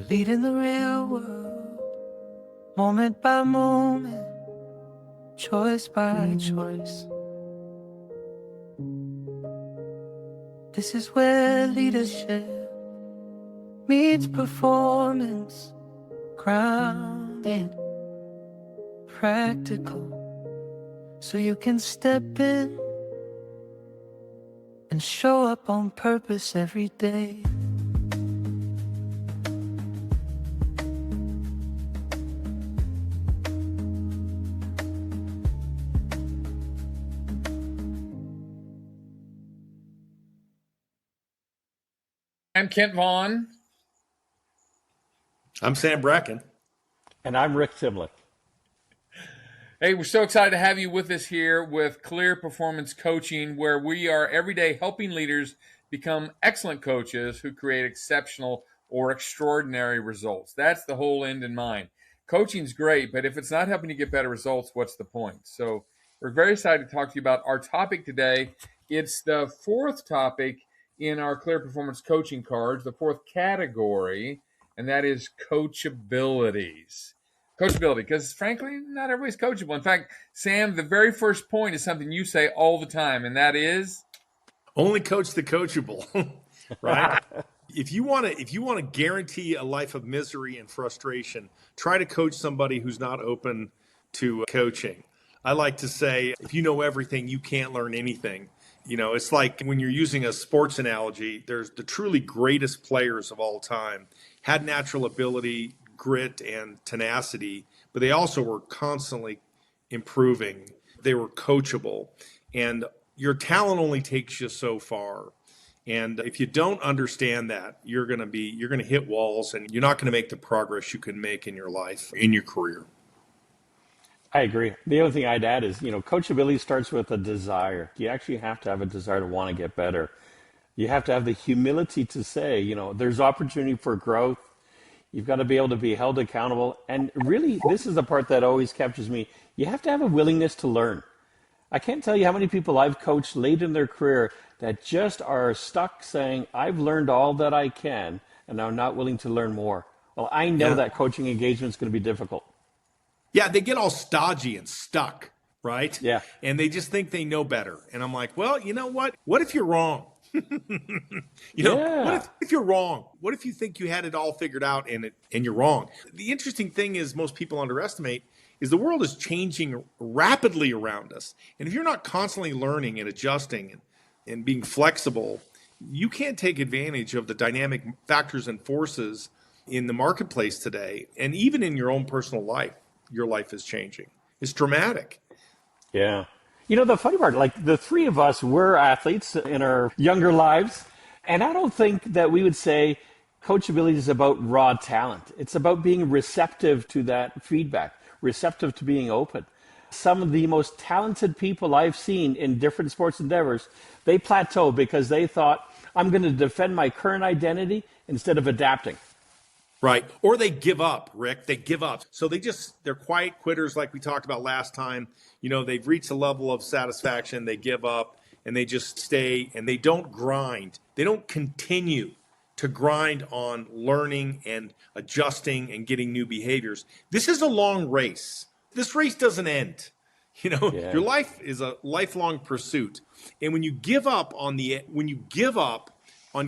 leading the real world, moment by moment, choice by choice. This is where leadership meets performance, grounded, practical, so you can step in and show up on purpose every day. I'm Kent Vaughn. I'm Sam Bracken. And I'm Rick Timlick. Hey, we're so excited to have you with us here with Clear Performance Coaching, where we are every day helping leaders become excellent coaches who create exceptional or extraordinary results. That's the whole end in mind. Coaching's great, but if it's not helping you get better results, what's the point? So we're very excited to talk to you about our topic today. It's the fourth topic in our Clear Performance Coaching cards, the fourth category, and that is coachabilities. Coachability, because frankly, not everybody's coachable. In fact, Sam, the very first point is something you say all the time, and that is only coach the coachable, right? If you want to guarantee a life of misery and frustration, try to coach somebody who's not open to coaching. I like to say, if you know everything, you can't learn anything. You know, it's like when you're using a sports analogy, there's the truly greatest players of all time had natural ability, grit, and tenacity, but they also were constantly improving. They were coachable, and your talent only takes you so far. And if you don't understand that, you're going to hit walls, and you're not going to make the progress you can make in your life, in your career. I agree. The only thing I'd add is, coachability starts with a desire. You actually have to have a desire to want to get better. You have to have the humility to say, there's opportunity for growth. You've got to be able to be held accountable. And really, this is the part that always captures me. You have to have a willingness to learn. I can't tell you how many people I've coached late in their career that just are stuck saying, I've learned all that I can, and I'm not willing to learn more. Well, I know that coaching engagement is going to be difficult. Yeah, they get all stodgy and stuck, right? Yeah. And they just think they know better. And I'm like, well, you know what? What if you're wrong? What if you're wrong? What if you think you had it all figured out and you're wrong? The interesting thing is most people underestimate is the world is changing rapidly around us. And if you're not constantly learning and adjusting and being flexible, you can't take advantage of the dynamic factors and forces in the marketplace today. And even in your own personal life, your life is changing. It's dramatic. Yeah. The funny part, like the three of us were athletes in our younger lives, and I don't think that we would say coachability is about raw talent. It's about being receptive to that feedback, receptive to being open. Some of the most talented people I've seen in different sports endeavors, they plateau because they thought, I'm going to defend my current identity instead of adapting. Right. Or they give up, Rick. They give up. So they're quiet quitters like we talked about last time. They've reached a level of satisfaction. They give up and they just stay and they don't grind. They don't continue to grind on learning and adjusting and getting new behaviors. This is a long race. This race doesn't end. Your life is a lifelong pursuit. And when you give up on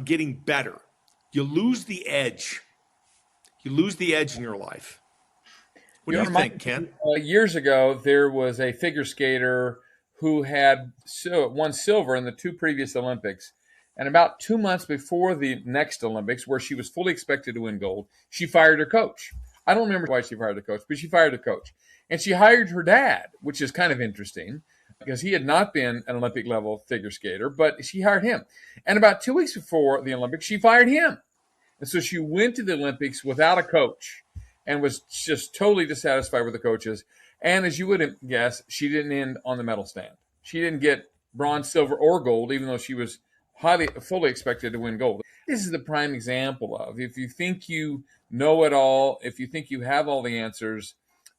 getting better, you lose the edge. You lose the edge in your life. What do you think, Ken? Years ago, there was a figure skater who had won silver in the two previous Olympics. And about 2 months before the next Olympics, where she was fully expected to win gold, she fired her coach. I don't remember why she fired the coach, but she fired the coach. And she hired her dad, which is kind of interesting because he had not been an Olympic level figure skater, but she hired him. And about 2 weeks before the Olympics, she fired him. And so she went to the Olympics without a coach and was just totally dissatisfied with the coaches. And as you would guess, she didn't end on the medal stand. She didn't get bronze, silver, or gold, even though she was fully expected to win gold. This is the prime example of if you think you know it all, if you think you have all the answers,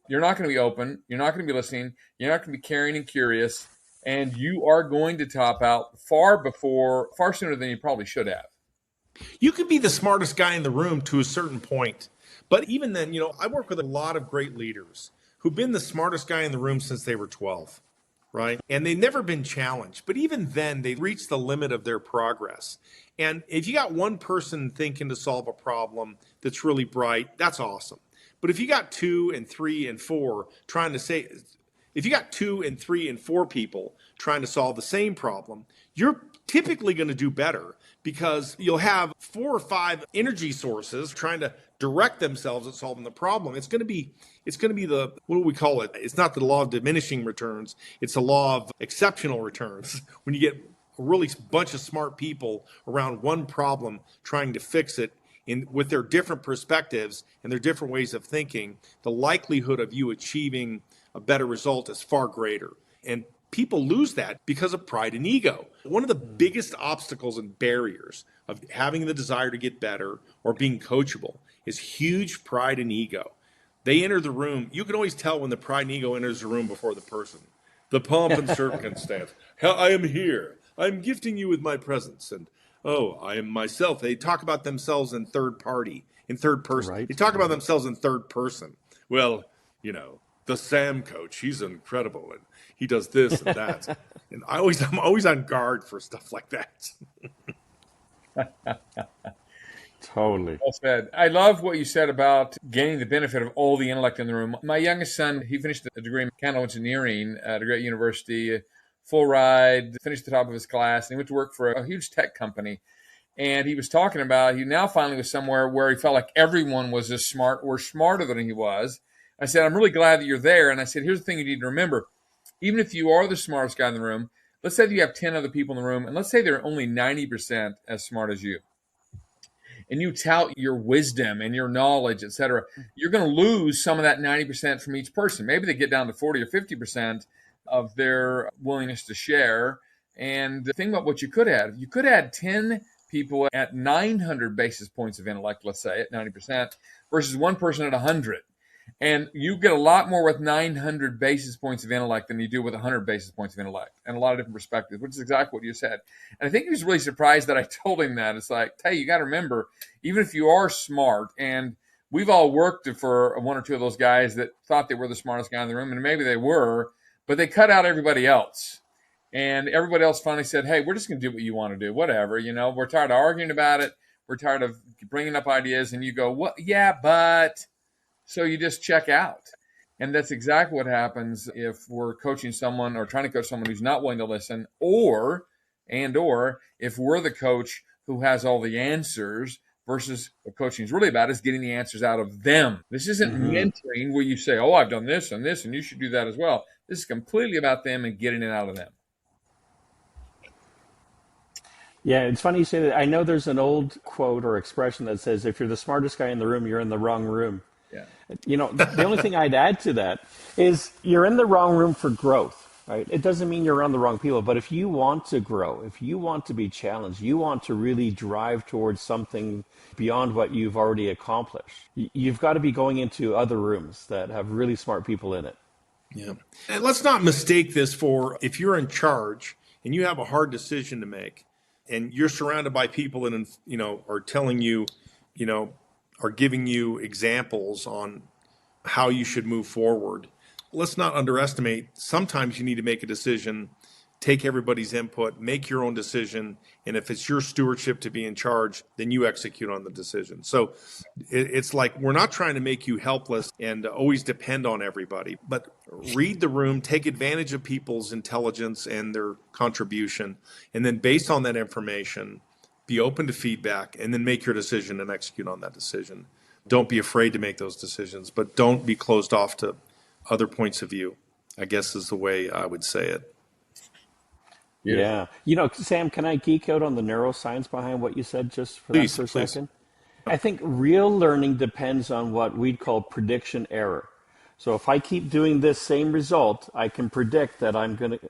you're not going to be open. You're not going to be listening. You're not going to be caring and curious. And you are going to top out far sooner than you probably should have. You could be the smartest guy in the room to a certain point. But even then, I work with a lot of great leaders who've been the smartest guy in the room since they were 12, right? And they've never been challenged. But even then, they reach the limit of their progress. And if you got one person thinking to solve a problem that's really bright, that's awesome. But if you got two and three and four trying to say, if you got two and three and four people trying to solve the same problem, you're typically going to do better because you'll have 4 or 5 energy sources trying to direct themselves at solving the problem. It's going to be the, what do we call it? It's not the law of diminishing returns. It's the law of exceptional returns. When you get a really bunch of smart people around one problem trying to fix it with their different perspectives and their different ways of thinking, the likelihood of you achieving a better result is far greater. And people lose that because of pride and ego. One of the biggest obstacles and barriers of having the desire to get better or being coachable is huge pride and ego. They enter the room. You can always tell when the pride and ego enters the room before the person. The pomp and circumstance. I am here. I'm gifting you with my presence. And, oh, I am myself. They talk about themselves in third party, in third person. Right. They talk about themselves in third person. Well, the Sam coach, he's incredible, and he does this and that. And I'm always on guard for stuff like that. Totally. Well said. I love what you said about gaining the benefit of all the intellect in the room. My youngest son, he finished a degree in mechanical engineering at a great university, full ride, finished the top of his class, and he went to work for a huge tech company. And he was talking about, he now finally was somewhere where he felt like everyone was as smart or smarter than he was. I said, I'm really glad that you're there. And I said, here's the thing you need to remember. Even if you are the smartest guy in the room, let's say that you have 10 other people in the room, and let's say they're only 90% as smart as you. And you tout your wisdom and your knowledge, et cetera, you're going to lose some of that 90% from each person. Maybe they get down to 40 or 50% of their willingness to share. And think about what you could add. You could add 10 people at 900 basis points of intellect, let's say, at 90%, versus one person at 100. And you get a lot more with 900 basis points of intellect than you do with 100 basis points of intellect, and a lot of different perspectives, which is exactly what you said. And I think he was really surprised that I told him that. It's like, hey, you got to remember, even if you are smart, and we've all worked for one or two of those guys that thought they were the smartest guy in the room, and maybe they were, but they cut out everybody else. And everybody else finally said, hey, we're just going to do what you want to do, whatever. We're tired of arguing about it. We're tired of bringing up ideas. And you go, what? Yeah, but... So you just check out. And that's exactly what happens if we're coaching someone or trying to coach someone who's not willing to listen, or if we're the coach who has all the answers versus what coaching is really about is getting the answers out of them. This isn't mentoring where you say, oh, I've done this and this, and you should do that as well. This is completely about them and getting it out of them. Yeah, it's funny you say that. I know there's an old quote or expression that says, if you're the smartest guy in the room, you're in the wrong room. Yeah. The only thing I'd add to that is you're in the wrong room for growth, right? It doesn't mean you're around the wrong people, but if you want to grow, if you want to be challenged, you want to really drive towards something beyond what you've already accomplished, you've got to be going into other rooms that have really smart people in it. Yeah. And let's not mistake this for if you're in charge and you have a hard decision to make and you're surrounded by people that, are telling you, are giving you examples on how you should move forward. Let's not underestimate. Sometimes you need to make a decision, take everybody's input, make your own decision. And if it's your stewardship to be in charge, then you execute on the decision. So it's like, we're not trying to make you helpless and always depend on everybody, but read the room, take advantage of people's intelligence and their contribution. And then based on that information, be open to feedback, and then make your decision and execute on that decision. Don't be afraid to make those decisions, but don't be closed off to other points of view, I guess is the way I would say it. Yeah. Sam, can I geek out on the neuroscience behind what you said just for Please, that for a please. second? I think real learning depends on what we'd call prediction error. So if I keep doing this same result, I can predict that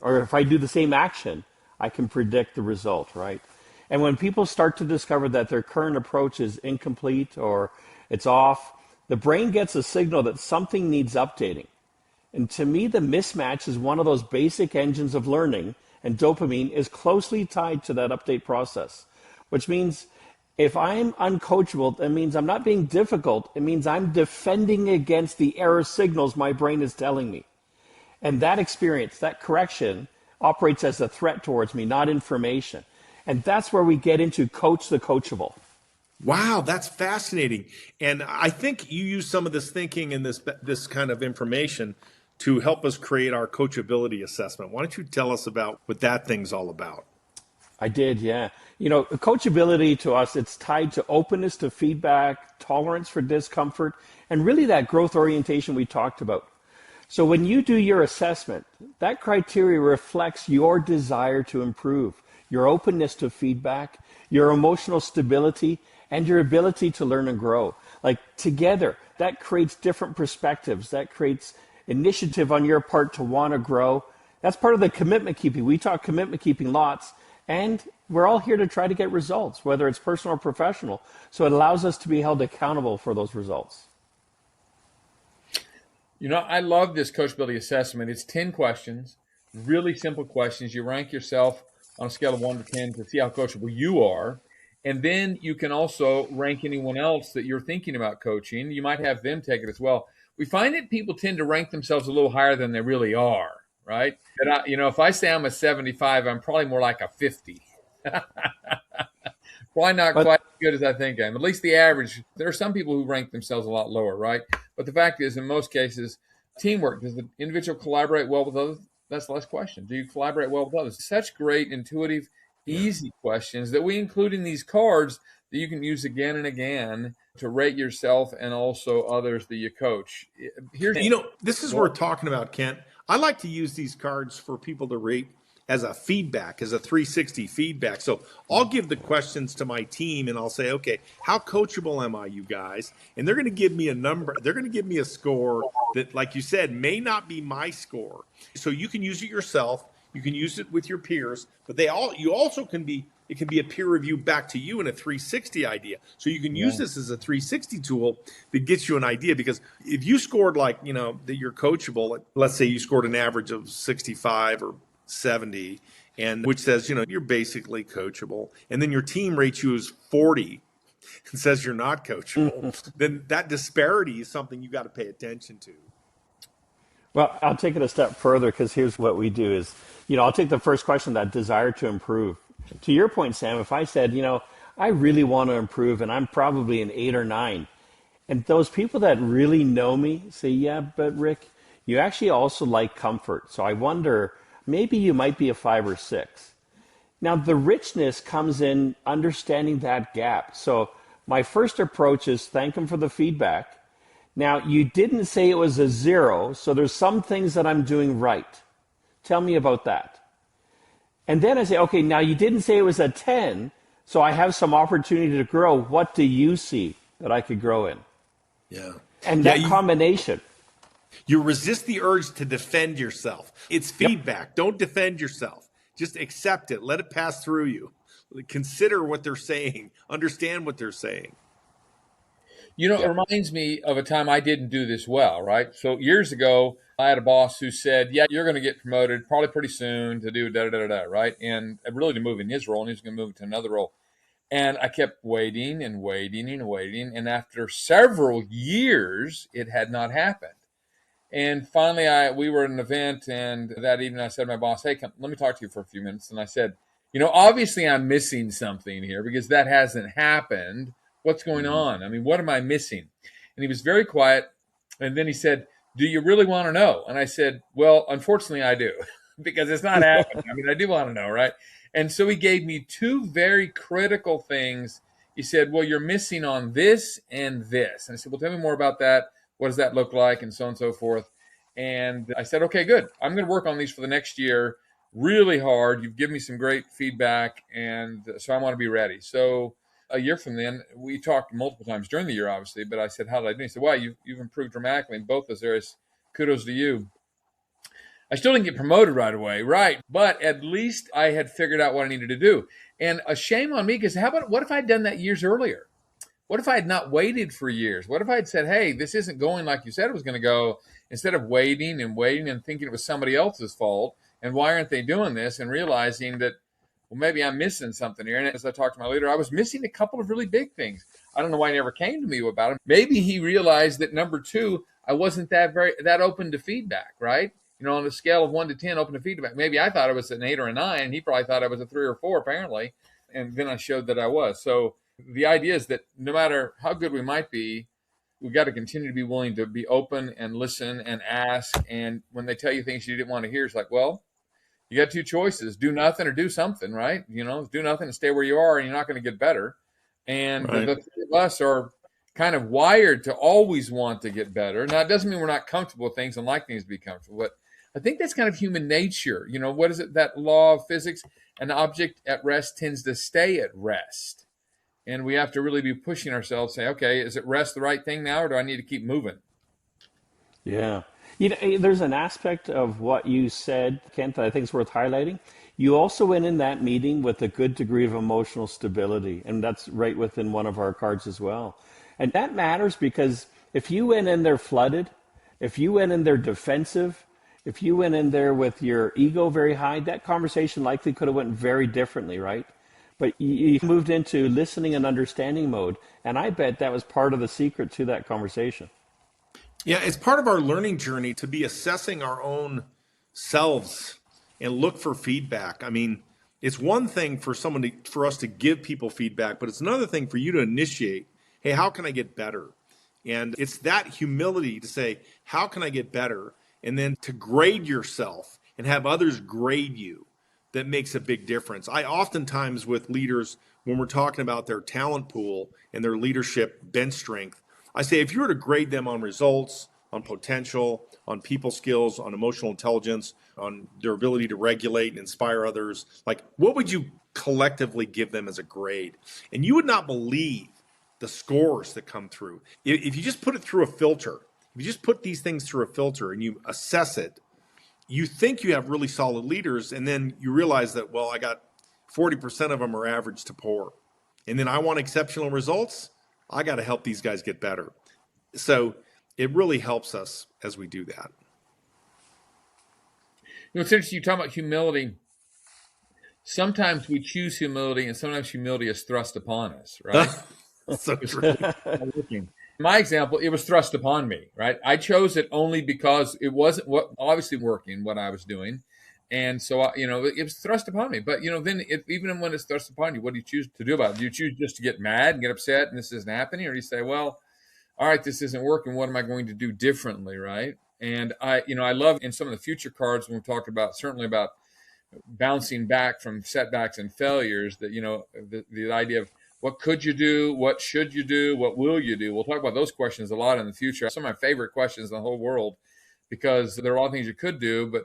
or if I do the same action, I can predict the result, right? And when people start to discover that their current approach is incomplete or it's off, the brain gets a signal that something needs updating. And to me, the mismatch is one of those basic engines of learning, and dopamine is closely tied to that update process, which means If I'm uncoachable, that means I'm not being difficult. It means I'm defending against the error signals my brain is telling me. And that experience, that correction, operates as a threat towards me, not information. And that's where we get into coach the coachable. Wow, that's fascinating. And I think you use some of this thinking and this kind of information to help us create our coachability assessment. Why don't you tell us about what that thing's all about? I did, yeah. Coachability to us, it's tied to openness to feedback, tolerance for discomfort, and really that growth orientation we talked about. So when you do your assessment, that criteria reflects your desire to improve, your openness to feedback, your emotional stability, and your ability to learn and grow. Like together, that creates different perspectives. That creates initiative on your part to want to grow. That's part of the commitment keeping. We talk commitment keeping lots, and we're all here to try to get results, whether it's personal or professional. So it allows us to be held accountable for those results. I love this coachability assessment. It's 10 questions, really simple questions. You rank yourself on a scale of 1 to 10 to see how coachable you are. And then you can also rank anyone else that you're thinking about coaching. You might have them take it as well. We find that people tend to rank themselves a little higher than they really are, right? And if I say I'm a 75, I'm probably more like a 50. Probably not quite as good as I think I am. At least the average. There are some people who rank themselves a lot lower, right? But the fact is, in most cases, teamwork. Does the individual collaborate well with others? That's the last question. Do you collaborate well with others? Such great, intuitive, easy questions that we include in these cards that you can use again and again to rate yourself and also others that you coach. This is what we're talking about, Kent. I like to use these cards for people to rate as a feedback, as a 360 feedback. So I'll give the questions to my team and I'll say, okay, how coachable am I, you guys? And they're going to give me a number. They're going to give me a score that, like you said, may not be my score. So you can use it yourself. You can use it with your peers, but it can be a peer review back to you in a 360 idea. So you can use this as a 360 tool that gets you an idea, because if you scored that you're coachable, let's say you scored an average of 65 or 70, and which says, you're basically coachable. And then your team rates you as 40 and says you're not coachable. Then that disparity is something you got to pay attention to. Well, I'll take it a step further, because here's what we do is, I'll take the first question, that desire to improve. To your point, Sam, if I said, I really want to improve and I'm probably an 8 or 9, and those people that really know me say, yeah, but Rick, you actually also like comfort. So I wonder, maybe you might be a 5 or 6. Now, the richness comes in understanding that gap. So my first approach is thank them for the feedback. Now, you didn't say it was a 0, so there's some things that I'm doing right. Tell me about that. And then I say, okay, now you didn't say it was a 10, so I have some opportunity to grow. What do you see that I could grow in? Yeah. And that combination. You resist the urge to defend yourself. It's feedback. Don't defend yourself. Just accept it. Let it pass through you. Consider what they're saying. Understand what they're saying. It reminds me of a time I didn't do this well, right? So years ago, I had a boss who said, yeah, you're going to get promoted probably pretty soon to do da-da-da-da, right? And really to move in his role, and he was going to move to another role. And I kept waiting and waiting and waiting. And after several years, it had not happened. And finally, we were at an event, and that evening I said to my boss, hey, let me talk to you for a few minutes. And I said, obviously I'm missing something here because that hasn't happened. What's going on? I mean, what am I missing? And he was very quiet. And then he said, do you really want to know? And I said, well, unfortunately, I do, because it's not happening. I mean, I do want to know, right? And so he gave me 2 very critical things. He said, well, you're missing on this and this. And I said, well, tell me more about that. What does that look like? And so on and so forth. And I said, okay, good. I'm going to work on these for the next year really hard. You've given me some great feedback. And so I want to be ready. So a year from then, we talked multiple times during the year, obviously, but I said, how did I do? He said, well, you've improved dramatically in both those areas. Kudos to you. I still didn't get promoted right away, right? But at least I had figured out what I needed to do. And a shame on me, because what if I'd done that years earlier? What if I had not waited for years? What if I had said, hey, this isn't going like you said it was going to go, instead of waiting and thinking it was somebody else's fault, and why aren't they doing this, and realizing that well, maybe I'm missing something here. And as I talked to my leader, I was missing a couple of really big things. I don't know why he never came to me about it. Maybe he realized that number two, I wasn't that open to feedback, right? On a scale of 1 to 10, open to feedback. Maybe I thought I was an 8 or a 9, and he probably thought I was a 3 or 4, apparently. And then I showed that I was. So the idea is that no matter how good we might be, we got to continue to be willing to be open and listen and ask. And when they tell you things you didn't want to hear, it's like, well, you got two choices: do nothing or do something, right? Do nothing and stay where you are, and you're not going to get better. And Right. the three of us are kind of wired to always want to get better. Now, it doesn't mean we're not comfortable with things and like things to be comfortable, but I think that's kind of human nature. What is it? That law of physics: an object at rest tends to stay at rest. And we have to really be pushing ourselves, say, okay, is it rest the right thing now, or do I need to keep moving? Yeah. There's an aspect of what you said, Kent, that I think is worth highlighting. You also went in that meeting with a good degree of emotional stability, and that's right within one of our cards as well. And that matters because if you went in there flooded, if you went in there defensive, if you went in there with your ego very high, that conversation likely could have went very differently, right? But you moved into listening and understanding mode, and I bet that was part of the secret to that conversation. Yeah, it's part of our learning journey to be assessing our own selves and look for feedback. I mean, it's one thing for for us to give people feedback, but it's another thing for you to initiate, hey, how can I get better? And it's that humility to say, how can I get better? And then to grade yourself and have others grade you, that makes a big difference. I oftentimes with leaders, when we're talking about their talent pool and their leadership bench strength, I say, if you were to grade them on results, on potential, on people skills, on emotional intelligence, on their ability to regulate and inspire others, like what would you collectively give them as a grade? And you would not believe the scores that come through. If you just put it through a filter, if you just put these things through a filter and you assess it, you think you have really solid leaders, and then you realize that, well, I got 40% of them are average to poor. And then I want exceptional results. I got to help these guys get better. So it really helps us as we do that. It's interesting you talk about humility. Sometimes we choose humility, and sometimes humility is thrust upon us, right? So true. My example, it was thrust upon me, right? I chose it only because it wasn't obviously working what I was doing. And so, it was thrust upon me. But, then even when it's thrust upon you, what do you choose to do about it? Do you choose just to get mad and get upset and this isn't happening? Or do you say, well, all right, this isn't working. What am I going to do differently, right? And I love in some of the future cards when we talked about, certainly about bouncing back from setbacks and failures, that, the idea of what could you do? What should you do? What will you do? We'll talk about those questions a lot in the future. Some of my favorite questions in the whole world, because there are a lot of things you could do, but,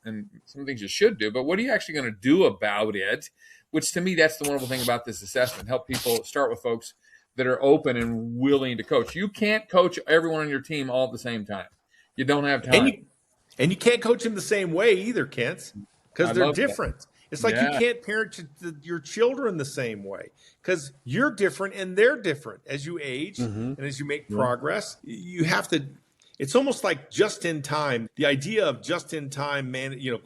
and some things you should do, but what are you actually going to do about it? Which to me, that's the wonderful thing about this assessment. Help people start with folks that are open and willing to coach. You can't coach everyone on your team all at the same time. You don't have time. And you can't coach them the same way either, Kent, because they're different. It's like you can't parent your children the same way because you're different and they're different. As you age and as you make progress, you have to. It's almost like just in time. The idea of just in time,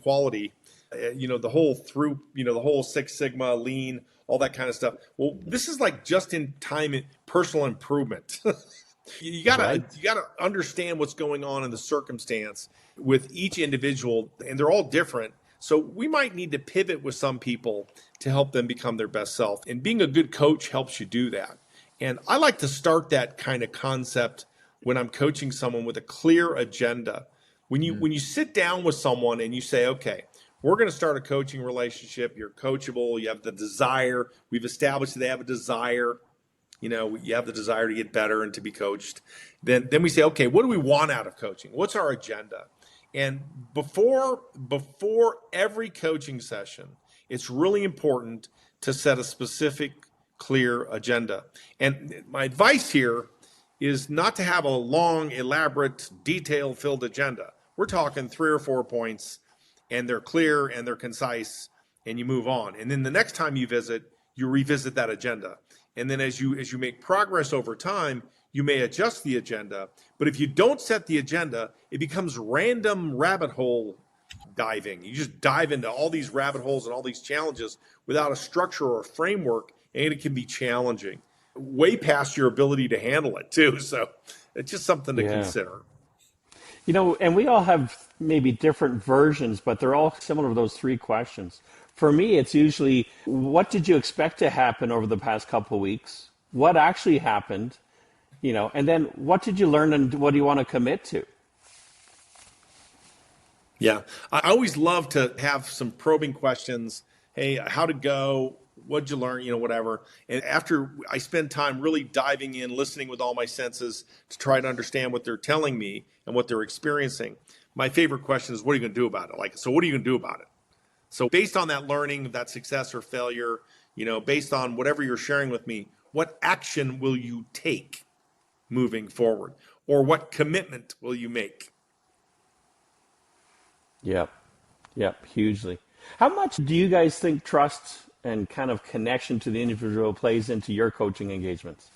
quality. The whole Six Sigma, lean, all that kind of stuff. Well, this is like just in time personal improvement. You gotta understand what's going on in the circumstance with each individual, and they're all different. So we might need to pivot with some people to help them become their best self. And being a good coach helps you do that. And I like to start that kind of concept when I'm coaching someone with a clear agenda. When you sit down with someone and you say, okay, we're going to start a coaching relationship. You're coachable. You have the desire. We've established that they have a desire. You have the desire to get better and to be coached. Then we say, okay, what do we want out of coaching? What's our agenda? And before every coaching session, it's really important to set a specific, clear agenda. And my advice here is not to have a long, elaborate, detail-filled agenda. We're talking 3 or 4 points, and they're clear and they're concise, and you move on. And then the next time you visit, you revisit that agenda. And then as you make progress over time, you may adjust the agenda. But if you don't set the agenda, it becomes random rabbit hole diving. You just dive into all these rabbit holes and all these challenges without a structure or a framework, and it can be challenging, way past your ability to handle it too. So it's just something to Yeah. consider. And we all have maybe different versions, but they're all similar to those three questions. For me, it's usually, what did you expect to happen over the past couple of weeks? What actually happened? And then what did you learn and what do you want to commit to? Yeah. I always love to have some probing questions. Hey, how'd it go? What'd you learn? Whatever. And after I spend time really diving in, listening with all my senses to try to understand what they're telling me and what they're experiencing, my favorite question is, what are you going to do about it? So what are you going to do about it? So based on that learning, that success or failure, based on whatever you're sharing with me, what action will you take moving forward? Or what commitment will you make? Yep. Yep. Hugely. How much do you guys think trust and kind of connection to the individual plays into your coaching engagements?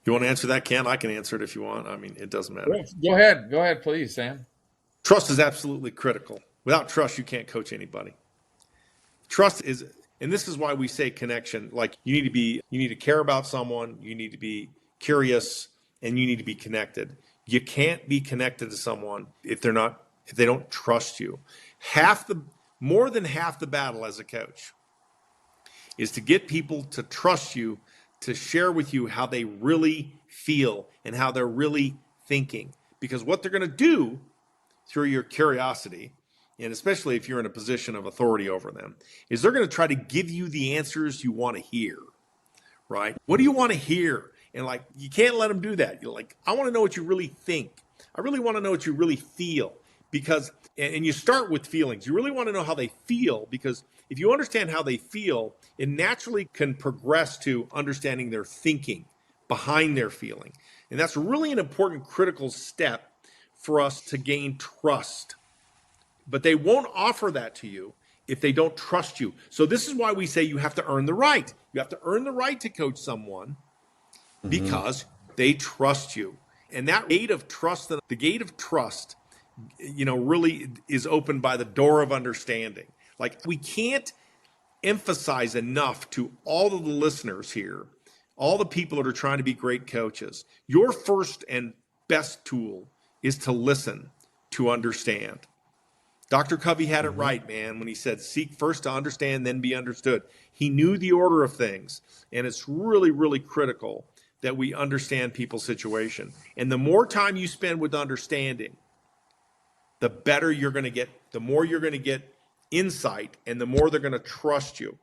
You want to answer that, Ken? I can answer it if you want. I mean, it doesn't matter. Go ahead. Go ahead, please, Sam. Trust is absolutely critical. Without trust, you can't coach anybody. Trust is, and this is why we say connection. Like you need to care about someone, you need to be curious, and you need to be connected. You can't be connected to someone if they don't trust you. More than half the battle as a coach is to get people to trust you, to share with you how they really feel and how they're really thinking. Because what they're going to do through your curiosity, and especially if you're in a position of authority over them, is they're going to try to give you the answers you want to hear, right? What do you want to hear? And you can't let them do that. You're like, I want to know what you really think. I really want to know what you really feel, because, and you start with feelings. You really want to know how they feel, because if you understand how they feel, it naturally can progress to understanding their thinking behind their feeling. And that's really an important critical step for us to gain trust. But they won't offer that to you if they don't trust you. So this is why we say you have to earn the right. You have to earn the right to coach someone because they trust you. And that gate of trust, really is opened by the door of understanding. We can't emphasize enough to all of the listeners here, all the people that are trying to be great coaches, your first and best tool is to listen, to understand. Dr. Covey had it right, man, when he said, seek first to understand, then be understood. He knew the order of things, and it's really, really critical that we understand people's situation. And the more time you spend with understanding, the better you're going to get, the more you're going to get insight, and the more they're going to trust you.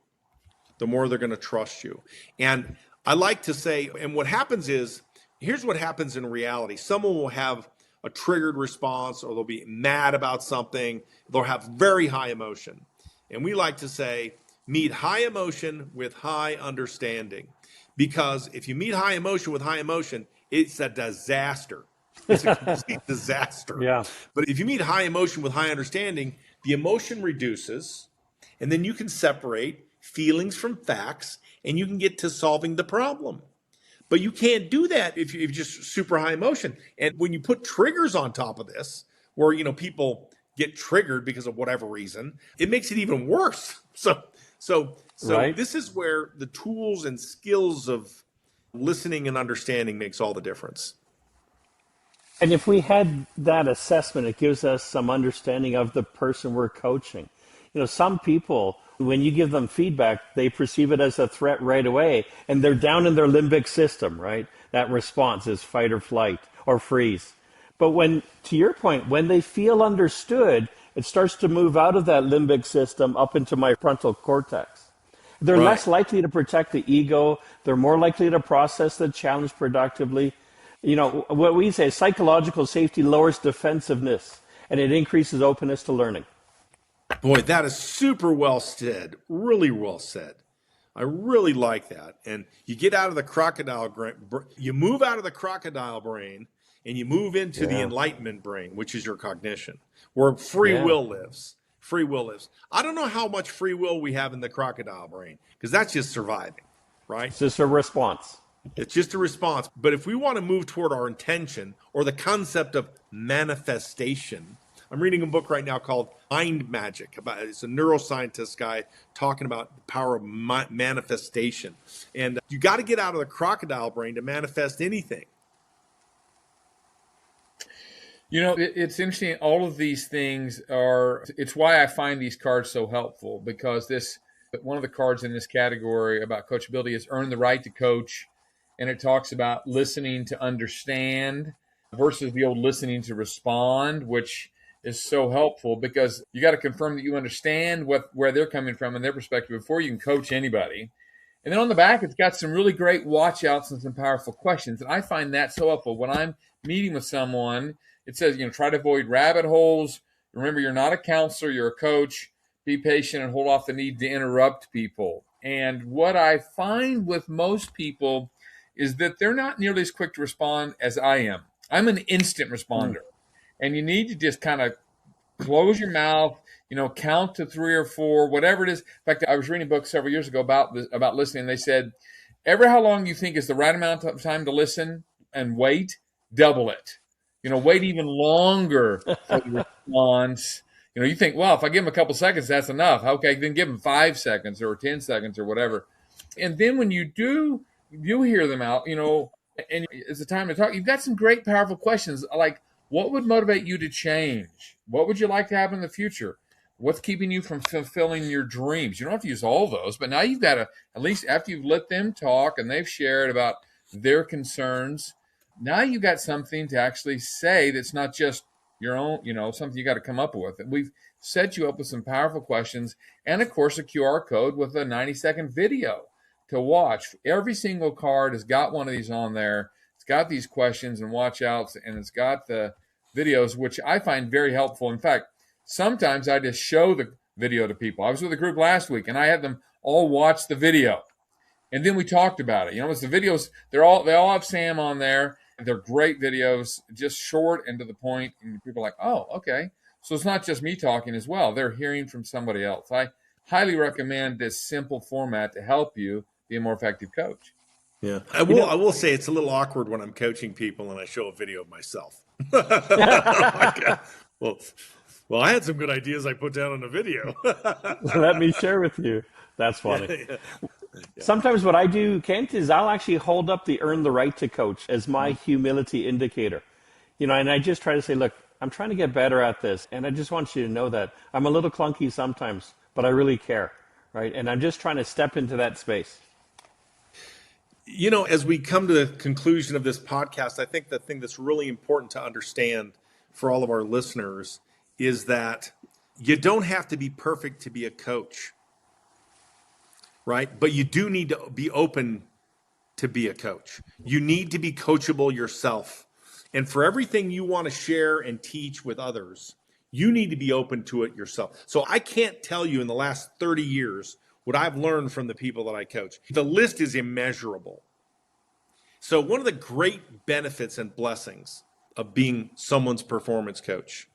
The more they're going to trust you. And I like to say, and what happens is, here's what happens in reality. Someone will have a triggered response, or they'll be mad about something. They'll have very high emotion. And we like to say, meet high emotion with high understanding. Because if you meet high emotion with high emotion, it's a disaster. It's a complete disaster. Yeah. But if you meet high emotion with high understanding, the emotion reduces, and then you can separate feelings from facts, and you can get to solving the problem. But you can't do that if you're just super high emotion. And when you put triggers on top of this, where people get triggered because of whatever reason, it makes it even worse. So Right. This is where the tools and skills of listening and understanding makes all the difference. And if we had that assessment, it gives us some understanding of the person we're coaching. Some people, when you give them feedback, they perceive it as a threat right away, and they're down in their limbic system, right? That response is fight or flight or freeze. But to your point, when they feel understood, it starts to move out of that limbic system up into my frontal cortex. They're Right. less likely to protect the ego. They're more likely to process the challenge productively. What we say is psychological safety lowers defensiveness, and it increases openness to learning. Boy, that is super well said. Really well said. I really like that. And you get out of the you move out of the crocodile brain, and you move into the enlightenment brain, which is your cognition, where free will lives. Free will lives. I don't know how much free will we have in the crocodile brain, because that's just surviving, right? It's just a response. It's just a response. But if we want to move toward our intention or the concept of manifestation, I'm reading a book right now called Mind Magic. It's a neuroscientist guy talking about the power of manifestation. And you got to get out of the crocodile brain to manifest anything. It's interesting. All of these things it's why I find these cards so helpful, because one of the cards in this category about coachability is earn the right to coach. And it talks about listening to understand versus the old listening to respond, which is so helpful because you got to confirm that you understand where they're coming from and their perspective before you can coach anybody. And then on the back, it's got some really great watch outs and some powerful questions. And I find that so helpful. When I'm meeting with someone, it says, try to avoid rabbit holes. Remember, you're not a counselor, you're a coach. Be patient and hold off the need to interrupt people. And what I find with most people is that they're not nearly as quick to respond as I am. I'm an instant responder. And you need to just kind of close your mouth, count to 3 or 4, whatever it is. In fact, I was reading a book several years ago about listening. They said, ever how long you think is the right amount of time to listen and wait, double it. Wait even longer for the response. You think, well, if I give them a couple seconds, that's enough. Okay, then give them 5 seconds or 10 seconds or whatever. And then when you hear them out, and it's a time to talk, you've got some great, powerful questions like, what would motivate you to change? What would you like to have in the future? What's keeping you from fulfilling your dreams? You don't have to use all those, but now you've got to, at least after you've let them talk and they've shared about their concerns, now you've got something to actually say that's not just your own, something you got to come up with. And we've set you up with some powerful questions and, of course, a QR code with a 90-second video to watch. Every single card has got one of these on there. It's got these questions and watch outs, and it's got the videos, which I find very helpful. In fact, sometimes I just show the video to people. I was with a group last week, and I had them all watch the video. And then we talked about it. It's the videos, they all have Sam on there. They're great videos, just short and to the point. And people are like, oh, okay. So it's not just me talking as well. They're hearing from somebody else. I highly recommend this simple format to help you be a more effective coach. Yeah. I will say it's a little awkward when I'm coaching people and I show a video of myself. Like, well, I had some good ideas I put down on a video. Let me share with you. That's funny. Yeah. Sometimes what I do, Kent, is I'll actually hold up the earn the right to coach as my humility indicator. And I just try to say, look, I'm trying to get better at this. And I just want you to know that I'm a little clunky sometimes, but I really care, right? And I'm just trying to step into that space. As we come to the conclusion of this podcast, I think the thing that's really important to understand for all of our listeners is that you don't have to be perfect to be a coach, right? But you do need to be open to be a coach. You need to be coachable yourself. And for everything you want to share and teach with others, you need to be open to it yourself. So I can't tell you in the last 30 years what I've learned from the people that I coach. The list is immeasurable. So one of the great benefits and blessings of being someone's performance coach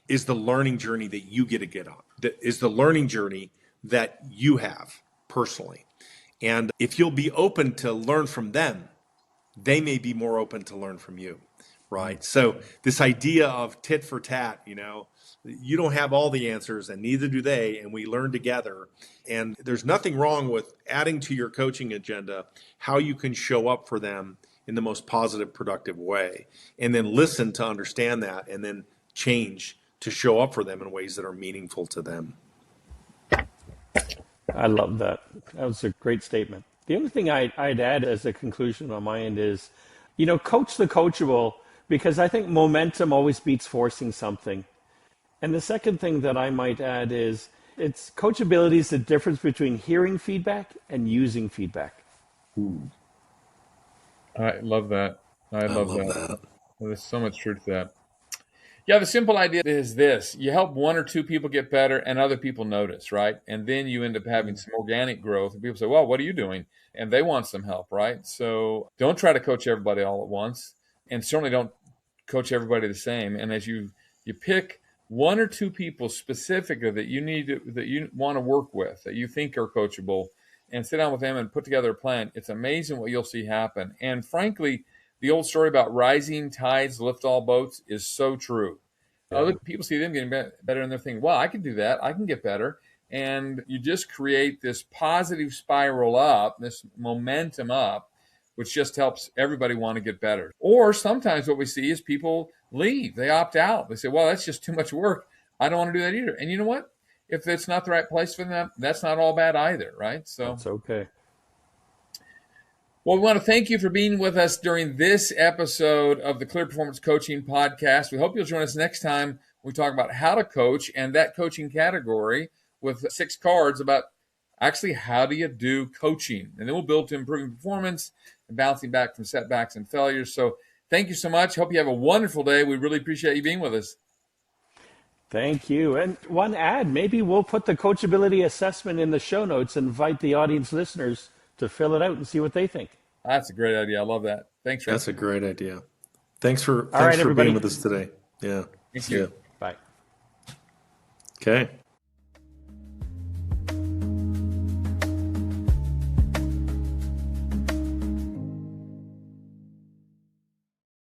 is the learning journey that you get on. That is the learning journey that you have personally. And if you'll be open to learn from them, they may be more open to learn from you, right? So this idea of tit for tat, you don't have all the answers and neither do they, and we learn together. And there's nothing wrong with adding to your coaching agenda how you can show up for them in the most positive, productive way, and then listen to understand that and then change to show up for them in ways that are meaningful to them. I love that. That was a great statement. The only thing I'd add as a conclusion on my end is, coach the coachable, because I think momentum always beats forcing something. And the second thing that I might add is coachability is the difference between hearing feedback and using feedback. Ooh. I love that. I love that. There's so much truth to that. Yeah, the simple idea is this. You help 1 or 2 people get better and other people notice, right? And then you end up having some organic growth. And people say, well, what are you doing? And they want some help, right? So don't try to coach everybody all at once. And certainly don't coach everybody the same. And as you pick 1 or 2 people specifically that you want to work with, that you think are coachable, and sit down with them and put together a plan, it's amazing what you'll see happen. And frankly, the old story about rising tides lift all boats is so true. Other people see them getting better, and they're thinking, well, I can do that. I can get better. And you just create this positive spiral up, this momentum up, which just helps everybody want to get better. Or sometimes what we see is people leave. They opt out. They say, well, that's just too much work. I don't want to do that either. And you know what? If it's not the right place for them, that's not all bad either, right? So That's okay. Well, we want to thank you for being with us during this episode of the Clear Performance Coaching Podcast. We hope you'll join us next time when we talk about how to coach and that coaching category with 6 cards about actually how do you do coaching. And then we'll build to improving performance and bouncing back from setbacks and failures. So thank you so much. Hope you have a wonderful day. We really appreciate you being with us. Thank you. And one ad, maybe we'll put the coachability assessment in the show notes and invite the audience listeners to fill it out and see what they think. That's a great idea. I love that. Thanks, Rick. That's a great idea. Thanks for All right, being everybody. with us today. Yeah. Thank you. Bye. Okay.